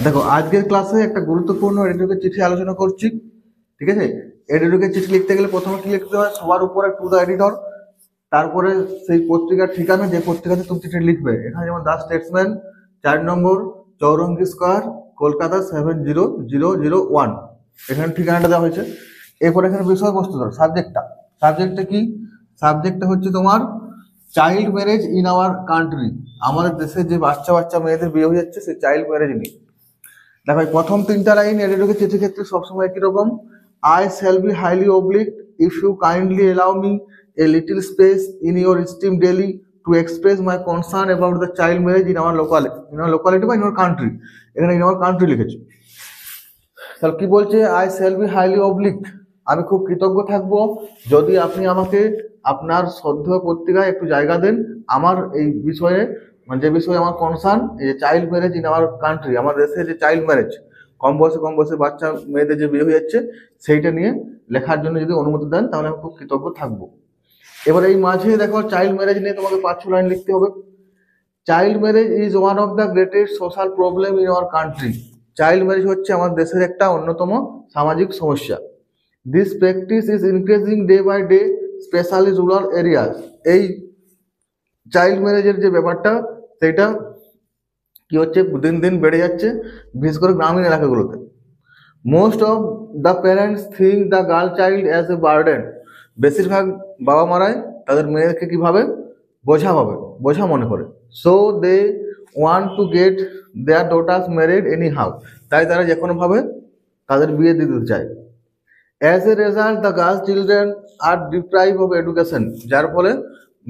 দেখো আজকের ক্লাসে একটা গুরুত্বপূর্ণ এডিটরের চিঠি আলোচনা করছি। ঠিক আছে, এডিটরের চিঠি লিখতে গেলে প্রথমে কি লিখতে হয়, সবার উপরে টু দ্য এডিটর, তারপরে সেই পত্রিকার ঠিকানা, যে পত্রিকাতে তুমি চিঠি লিখবে। এখানে যেমন the Statesman, 4 number Chowringhee square, Kolkata 70001, এখানে ঠিকানাটা দেওয়া হয়েছে। এরপরে এখানে বিষয়বস্তু ধর, সাবজেক্টটা কি, সাবজেক্টটা হচ্ছে তোমার child marriage in our country, আমাদের দেশে যে বাচ্চা বাচ্চা মেয়েদের বিয়ে হয়ে যাচ্ছে সেই চাইল্ড ম্যারেজ নিয়ে। দেখো প্রথম 3টা লাইন এডিটরের চিঠি ক্ষেত্রে সবসময় একই রকম। I shall be highly obliged if you kindly allow me a little space in your esteemed daily to express my concern about the child marriage in our locality বা ইন আওয়ার কান্ট্রি। এখানে in our country লিখেছি। তাহলে কি বলছে, I shall be highly obliged, আমি খুব কৃতজ্ঞ থাকবো যদি আপনি আমাকে আপনার শ্রদ্ধেয় পত্রিকায় একটু জায়গা দেন আমার এই বিষয়ে, মানে যে বিষয়ে আমার কনসার্ন, এই যে child marriage in our country, আমার দেশে যে চাইল্ড ম্যারেজ, কম বয়সে বাচ্চা মেয়েদের যে বিয়ে হয়ে যাচ্ছে সেইটা নিয়ে লেখার জন্য যদি অনুমতি দেন তাহলে আমি খুব কৃতজ্ঞ থাকবো। এবার এই মাঝে দেখো চাইল্ড ম্যারেজ নিয়ে তোমাকে 5-6 লাইন লিখতে হবে। Child marriage is one of the greatest social problem in our country, child marriage হচ্ছে আমার দেশের একটা অন্যতম সামাজিক সমস্যা। This practice is increasing day by day specially rural areas, এই চাইল্ড ম্যারেজের যে ব্যাপারটা সেটা কি হচ্ছে, দিন দিন বেড়ে যাচ্ছে, বিশেষ করে গ্রামীণ এলাকাগুলোতে। Most of the parents think the girl child as a burden, বেশিরভাগ বাবা মারাই তাদের মেয়েকে কিভাবে বোঝা মনে করে। So they want to get their daughters married anyhow, তাই তারা যে কোনোভাবে তাদের বিয়ে দিতে চায়। As a result the girls children are deprive of education, যার ফলে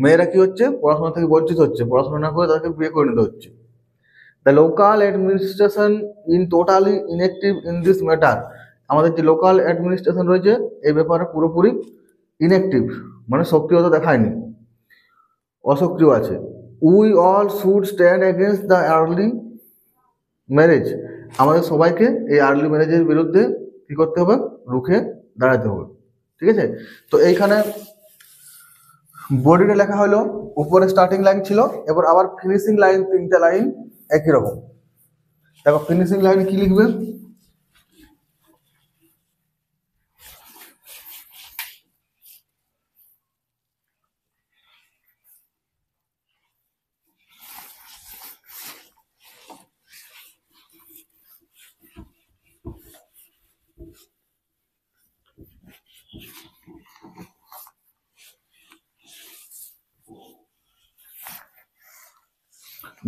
মেয়েরা কি হচ্ছে, পড়াশোনা থেকে বঞ্চিত হচ্ছে, পড়াশোনা না করে তাদেরকে বিয়ে করে নিতে হচ্ছে। The local administration in totally inactive in this matter, আমাদের যে লোকাল অ্যাডমিনিস্ট্রেশন রয়েছে এই ব্যাপারে পুরোপুরি ইনঅ্যাক্টিভ, মানে সক্রিয়তা দেখায়নি, অসক্রিয় আছে। We all should stand against the early marriage, আমাদের সবাইকে এই আর্লি ম্যারেজের বিরুদ্ধে কি করতে হবে, রুখে দাঁড়াতে হবে। ঠিক আছে, তো এইখানে বডিটা লেখা হলো, উপরে স্টার্টিং লাইন ছিল, এবার আবার ফিনিশিং লাইন 3টা লাইন একই রকম। দেখো ফিনিশিং লাইনে কি লিখবে,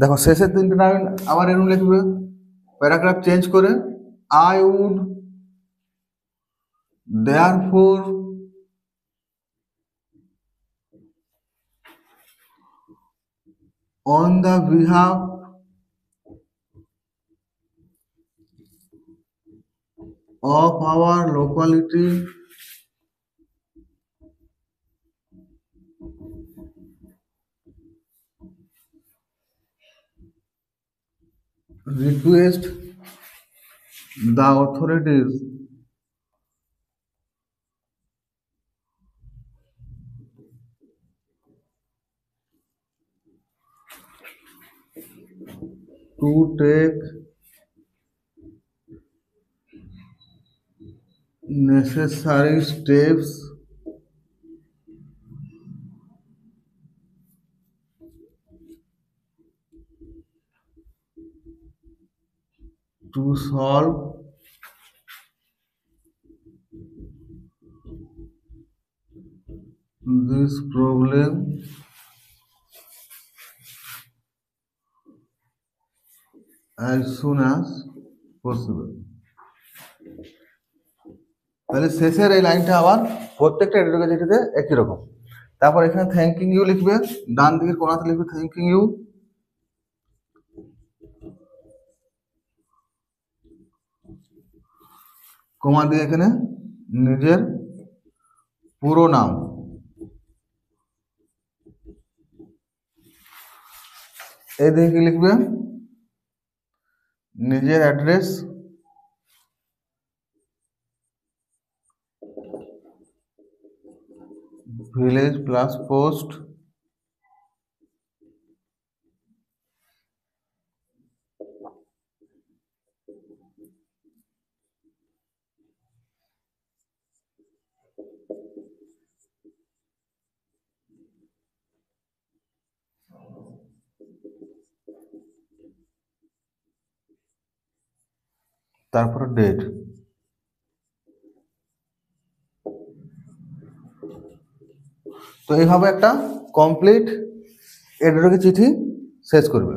দেখো শেষের 3টা লাইন আবার এরকম লিখবে, প্যারাগ্রাফ চেঞ্জ করে। I would therefore on the behalf of our locality request the authorities to take necessary steps to solve this problem as soon as possible। তাহলে শেষের এই লাইনটা আবার প্রত্যেকটা এডিটরের চিঠিতে একই রকম। তারপর এখানে থ্যাঙ্কিং ইউ লিখবে, ডান দিকের কোণাতে লিখবে থ্যাঙ্কিং ইউ, কমা দিয়ে এখানে নিজের পুরো নাম, এই দিকে কি লিখবে, নিজের অ্যাড্রেস, ভিলেজ প্লাস পোস্ট, তারপরে ডেট। তো এইভাবে একটা কমপ্লিট এডিটরকে চিঠি শেষ করবে।